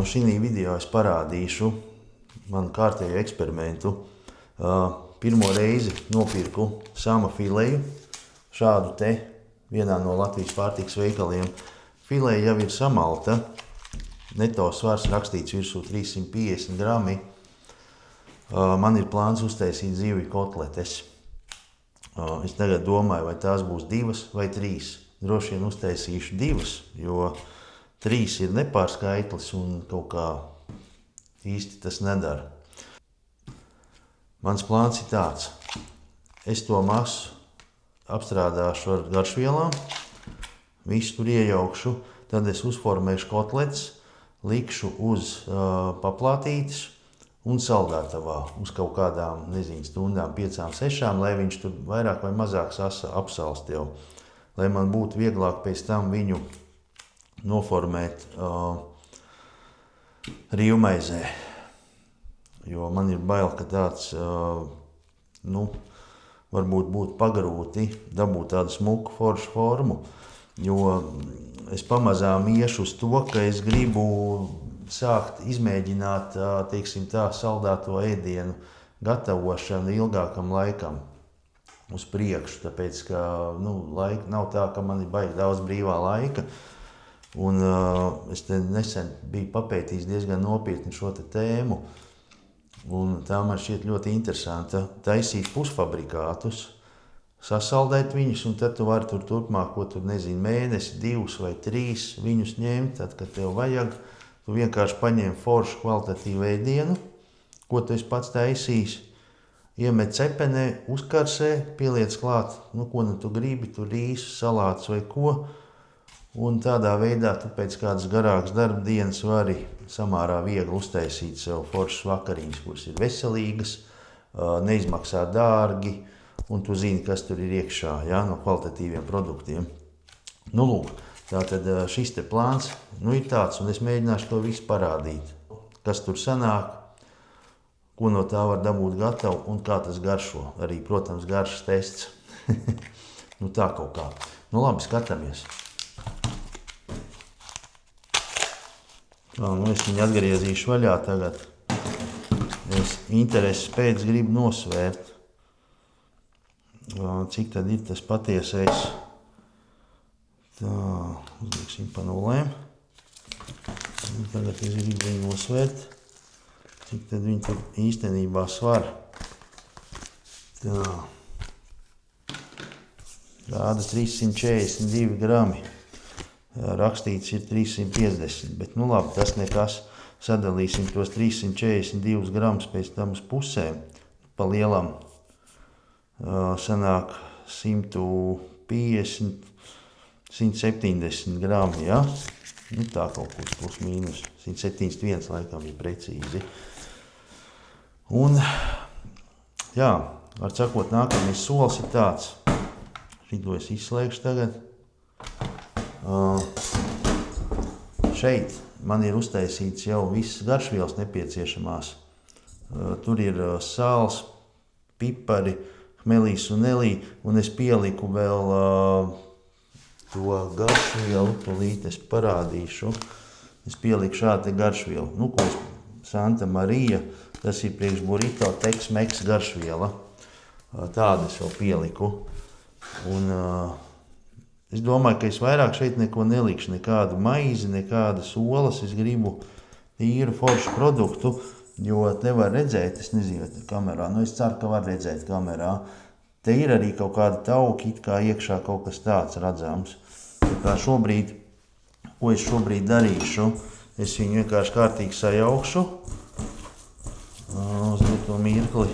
šī video es parādīšu manu kārtējo eksperimentu. Pirmo reizi nopirku sama fileju, šādu te vienā no Latvijas pārtikas veikaliem. Fileja jau ir samalta, neto svars rakstīts virsū 350 grami. Man ir plāns uztaisīt zivju kotletes. Es tagad domāju, vai tās būs 2 vai 3. Droši vien uztaisīšu 2, jo 3 ir nepārskaitlis un kaut kā īsti tas nedara. Mans plāns ir tāds. Es to masu apstrādāšu ar garšvielām, visu tur iejaukšu, tad es uzformēšu kotletes, likšu uz paplātītes un saldētavā uz kaut kādām, stundām, 5-6, lai viņš tur vairāk vai mazāk apsalst jau. Lai man būtu vieglāk pēc tam viņu noformēt rīvmaizē. Jo man ir bail, ka tāds, varbūt būtu pagrūti dabūt tādu smuku foršu formu, jo es pamazām iešu uz to, ka es gribu sākt izmēģināt, saldēto ēdienu gatavošanu ilgākam laikam uz priekšu, tāpēc, ka laika nav tā, ka man ir baigi daudz brīvā laika. Un es te nesen biju papētījis diezgan nopietni šo tēmu, un tā man šķiet ļoti interesanta. Taisīt pusfabrikātus, sasaldēt viņus, un tad tu vari turpmāko, mēnesi, 2 vai 3 viņus ņemt, tad, kad tev vajag. Tu vienkārši paņem foršu kvalitatīvu ēdienu, ko tu esi pats taisījis, iemet cepenē, uzkarsē, pieliec klāt, ko tu gribi, tu rīsus, salātus vai ko. Un tādā veidā tu pēc kādas garākas darba dienas vari samārā viegli uztaisīt sev foršas vakariņas, kuras ir veselīgas, neizmaksā dārgi, un tu zini, kas tur ir iekšā, no kvalitatīviem produktiem. Lūk, tātad šis te plāns ir tāds, un es mēģināšu to visu parādīt. Kas tur sanāk, ko no tā var dabūt gatavu un kā tas garšo. Arī, protams, garšas tests. Tā kaut kā. Labi, skatāmies. Es viņu atgriezīšu vaļā tagad. Es intereses pēc gribu nosvērt, cik tad ir tas patiesais. Tā, uzliksim pa nulēm. Tagad es gribu viņu nosvērt, cik tad viņi tur īstenībā svar. Tā. Rāda 342 grami. Rakstīts ir 350, bet labi, tas nekas. Sadalīsim tos 342 gramus pēc tam uz pusēm. Pa lielam sanāk 150, 170 grami, ja? Tā kaut kur plus mīnus. 171 laikam ir precīzi. Un, var sakot, nākamais solis ir tāds. Šito es izslēgšu tagad. Šeit man ir uztaisīts jau visas garšvielas nepieciešamās. Tur ir sāls, pipari, hmelīs un elī, un es pieliku vēl to garšvielu, tūlīt es parādīšu. Es pieliku šādu garšvielu, ko Santa Marija, tas ir priekš burrito Tex-Mex garšviela. Tādu es vēl pieliku. Un es domāju, ka es vairāk šeit neko nelikšu, nekādu maizi, nekādas olas. Es gribu tīru foršu produktu, jo te var redzēt, es nezinu, kamerā, es ceru, ka var redzēt kamerā. Te ir arī kaut kāda tauki, it kā iekšā kaut kas tāds redzams. Tā šobrīd, ko es šobrīd darīšu, es viņu vienkārši kārtīgi sajaukšu. Uz to mirkli.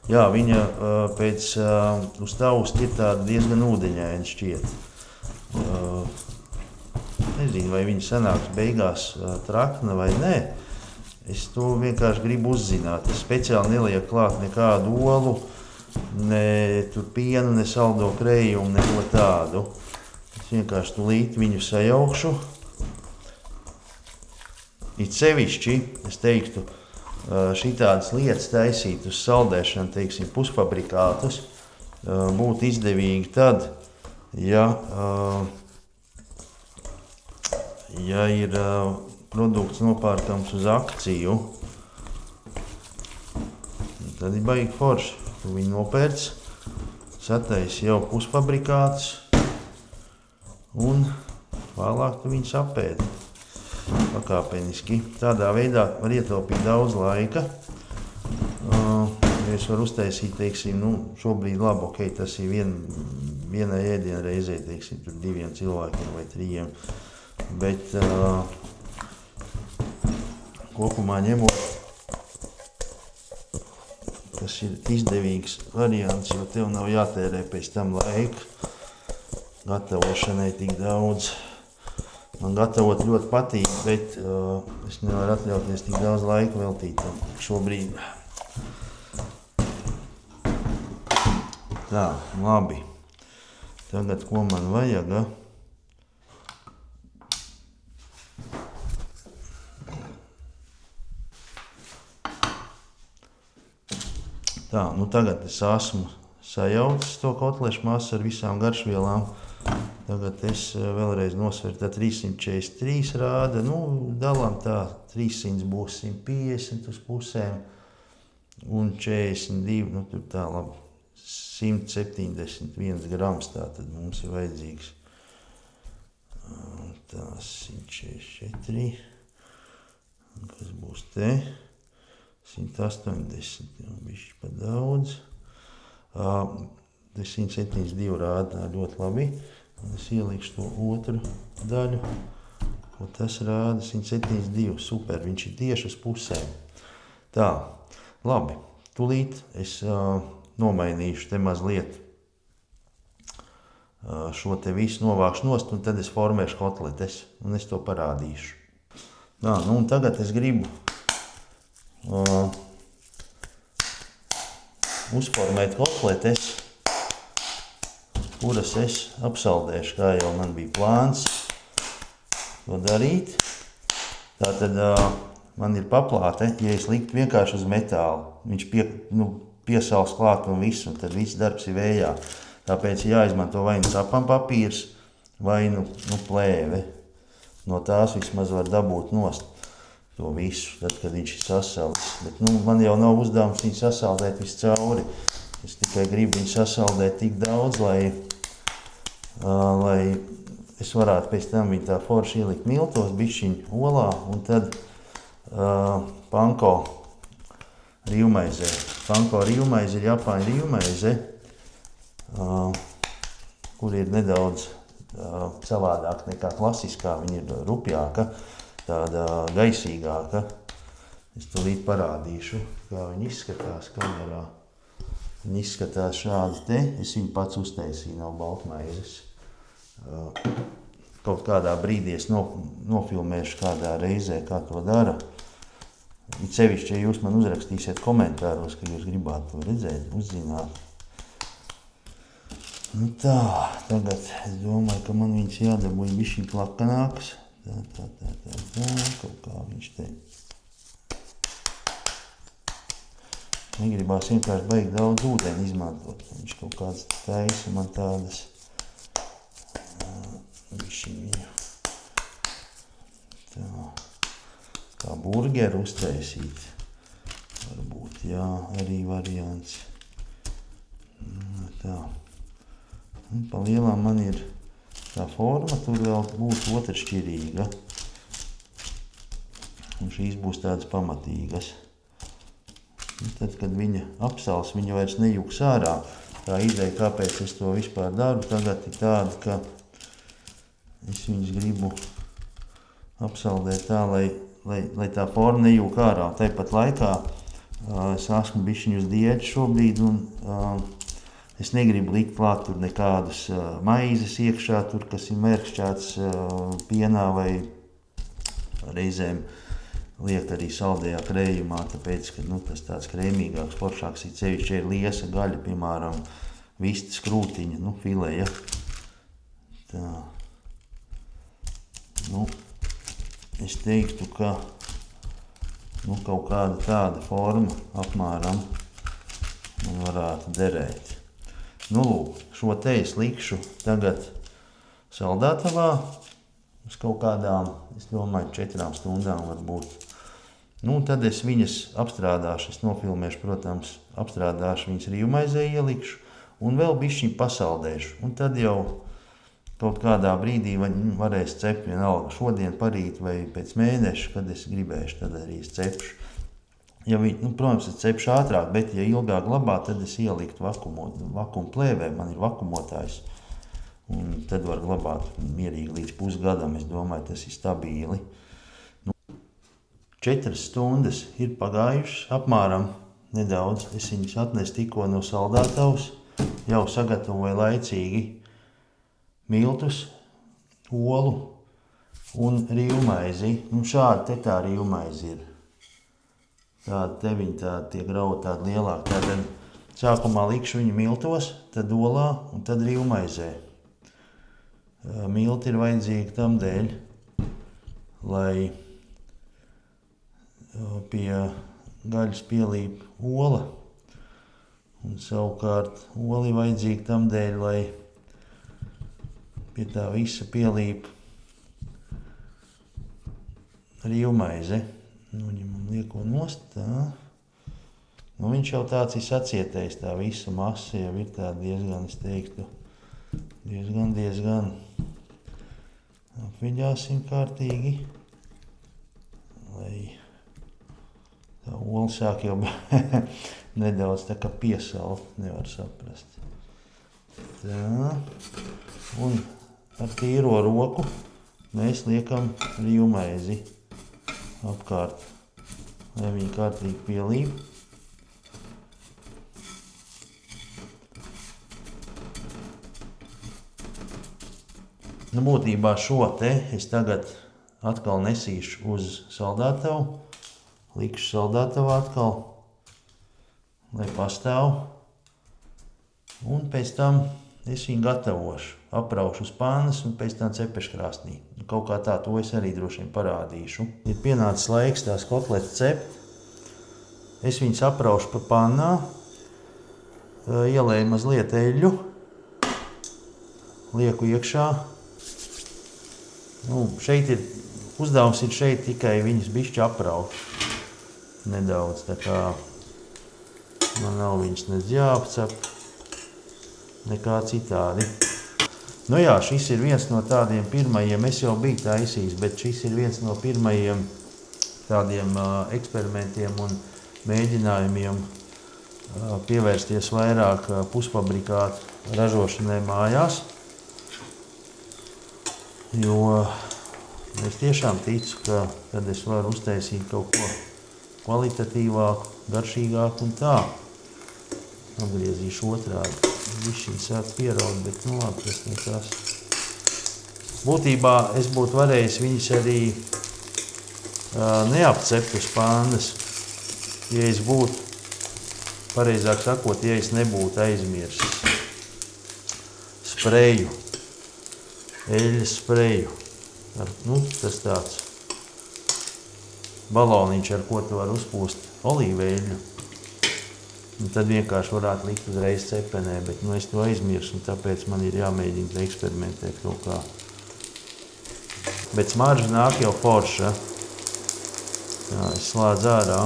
Viņa pēc uz taust ir tāda diezgan ūdeņaina šķiet. Nezinu, vai viņa sanāks beigās trakna vai nē. Es to vienkārši gribu uzzināt. Es speciāli nelieku klāt nekādu olu, ne tur pienu, ne saldo krējumu, neko tādu. Es vienkārši tūlīt viņu sajaukšu. It sevišķi, es teiktu, šitādas lietas taisīt uz saldēšanu, pusfabrikātus, būtu izdevīgi tad, ja ir produkts nopērkams uz akciju. Un tad ir baigi forši. Tu viņu nopērc, sataisi jau pusfabrikātus un vēlāk tu viņus apēdi pakāpeniski. Tādā veidā var ietaupīt daudz laika. Es varu uztaisīt, teiksim, šobrīd labi, ok, tas ir vienai ēdiena reizē, teiksim, tur 2 cilvēkiem vai 3. Bet kopumā ņemot, tas ir izdevīgs variants, jo tev nav jātērē pēc tam laika gatavošanai tik daudz. Man gatavot ļoti patīk, bet es nevaru atļauties tik daudz laika veltīt tam šobrīd. Tā, labi. Tagad, ko man vajag? Tā, tagad es esmu sajaucis to kotlešu masu ar visām garšvielām. Tagad es vēlreiz nosveru, tā 343 rāda, dalām tā, 300 būs 150 uz pusēm un 42, tur tā labi, 171 grams, tātad mums ir vajadzīgs. Tā, 144, kas būs te, 180, bišķi pa daudz. 172 rāda ļoti labi. Es ielikšu to otru daļu, ko tas rāda 172. Super, viņš ir tieši uz pusēm. Tā, labi. Tūlīt es nomainīšu te mazliet šo te visu novākšu nost, un tad es formēšu kotletes, un es to parādīšu. Tā, un tagad es gribu uzformēt kotletes, kuras es apsaldēšu, kā jau man bija plāns to darīt. Tātad man ir paplāte, ja es liktu vienkārši uz metālu, viņš piesals klāt un viss, un tad viss darbs ir vējā. Tāpēc jāizmanto vai sapam papīrs, vai plēve. No tās vismaz var dabūt nost to visu, tad, kad viņš ir sasalis. Bet man jau nav uzdevums viņu sasaldēt visu cauri. Es tikai gribu viņu sasaldēt tik daudz, lai es varētu pēc tam viņu tā forši ielikt miltos, bišķiņu olā, un tad panko rīvmaizē. Panko rīvmaize ir Japāņu rīvmaize, kur ir nedaudz savādāk nekā klasiskā, viņa ir rupjāka, tāda gaisīgāka. Es tūlīt parādīšu, kā viņa izskatās kamerā. Viņa izskatās šādi te, es viņu pats uztaisīju, nav baltmaizes. Kaut kādā brīdī es nofilmēšu kādā reizē, kā to dara. It sevišķi, ja jūs man uzrakstīsiet komentāros, ka jūs gribētu to redzēt, uzzināt. Tā, tagad es domāju, ka man viņas jādabūja bišķiņ plakanākas. Tā, kaut kā viņš te. Negribās vienkārši baigi daudz ūdeni izmantot. Viņš kaut kāds taisa man tādas bišķiņu. Tā, kā burgeru uztaisīt. Varbūt, jā, arī variants. Tā. Un pa lielām man ir tā forma, tur vēl būs otršķirīga. Un šīs būs tādas pamatīgas. Un tad, kad viņa apsals, viņa vairs nejūks ārā. Tā ideja, kāpēc es to vispār daru, tagad ir tāda, ka es viņus gribu apsaldēt tā, lai tā forma nejūk ārā. Tāpat laikā es esmu bišķiņu uz diētu šobrīd, un es negribu likt klāt tur nekādus maizes iekšā, tur, kas ir mērkšķāts pienā vai reizēm liek arī saldējā krējumā, tāpēc, ka tas tāds krēmīgāks, foršāks ir cevišķi ir liesa gaļa, piemēram, vistas krūtiņa, fileja. Tā. Es teiktu, ka kaut kāda tāda forma apmēram man varētu derēt. Lūk, šo te es likšu tagad saldētavā uz kaut kādām, es domāju, 4 stundām varbūt. Nu, tad es viņas apstrādāšu, es nofilmēšu, protams, apstrādāšu viņas rīvmaizē ielikšu un vēl bišķiņ pasaldēšu. Un tad jau kaut kādā brīdī varēs cept vienalga šodien, parīt vai pēc mēneša, kad es gribēšu, tad arī es cepšu. Ja protams, es cepšu ātrāk, bet ja ilgāk glabā, tad es ieliktu vakuum plēvē, man ir vakuumotājs. Un tad var glabāt mierīgi līdz pusgadam, es domāju, tas ir stabīli. 4 stundas ir pagājušas, apmēram nedaudz. Es viņus atnesu tikko no saldētavas, jau sagatavoju laicīgi miltus, olu un rīvmaizi. Šāda te tā rīvmaizi ir. Tāda te viņa tie grauti tādi lielāki. Tātad sākumā likšu viņu miltos, tad olā un tad rīvmaizē. Milti ir vajadzīgi tam dēļ, lai pie gaļas pielīp ola. Un savukārt oli vajadzīgi tam dēļ, lai pie tā visa pielīp rīvmaize. Ņemam lieko nost, tā. Viņš jau tāds ir sacietējis, tā visa masa jau ir tā diezgan, es teiktu, diezgan. Apviļāsim kārtīgi, lai tā ola sāk jau nedaudz tā kā piesalt, nevar saprast. Tā. Un ar tīro roku mēs liekam rīvmaizi apkārt, lai viņi kārtīgi pielīp. Būtībā šo te es tagad atkal nesīšu uz saldētavu, likšu saldētavā atkal, lai pastāv. Un pēc tam es viņu gatavošu, apraušu uz pannas un pēc tam cepeškrāsnī. Kaut kā tā, to es arī droši vien parādīšu. Ir pienācis laiks tās kotletes cept. Es viņus apraušu pa pannā, ielēju mazliet eļļu, lieku iekšā. Uzdevums ir šeit tikai viņas bišķi apraut nedaudz, tā kā man nav viņas nedz jāapcep, nekā citādi. Šis ir viens no tādiem pirmajiem, es jau biju taisījis, bet šis ir viens no pirmajiem tādiem eksperimentiem un mēģinājumiem pievērsties vairāk pusfabrikātu ražošanai mājās. Jo es tiešām ticu, ka tad es varu uztaisīt kaut ko kvalitatīvāku, garšīgāku un tā. Apgriezīšu otrādi. Višķiņ sāk pieraut, bet labi, tas nekas. Būtībā es būtu varējis viņas arī neapcept uz pannas, ja es būtu, pareizāk sakot, ja es nebūtu aizmirsis spreju. Eļļas spreju. Tas tāds baloniņš, ar ko tu var uzpūst olīveļļu. Tad vienkārši varētu likt uzreiz cepenē, bet es to aizmirsu, un tāpēc man ir jāmēģina eksperimentēt kaut kā. Bet smarža nāk jau forša. Tā, es slādzu ārā.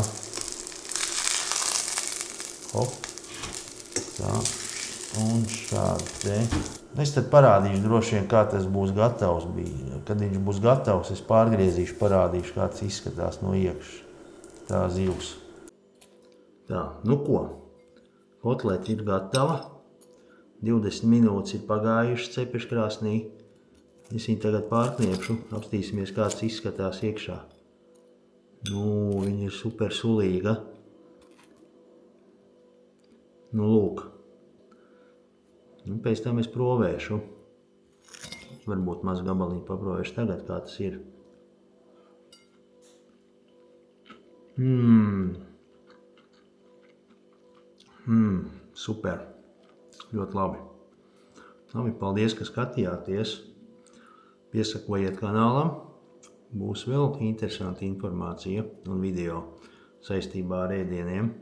Hop. Tā. Un šādi te. Es tad parādīšu droši vien, kā tas būs gatavs. Kad viņš būs gatavs, es pārgriezīšu, parādīšu, kā tas izskatās no iekšas. Tā zivs. Tā, ko? Kotlete ir gatava. 20 minūtes ir pagājušas cepeškrāsnī. Es viņu tagad pārkniepšu, apstīsimies, kā tas izskatās iekšā. Viņa ir super sulīga. Lūk. Pēc tam es provēšu. Varbūt maz gabalīgi paprovēšu tagad, kā tas ir. Super. Ļoti labi. Paldies, ka skatījāties. Piesakojiet kanālam. Būs vēl interesanta informācija un video saistībā ar ēdieniem.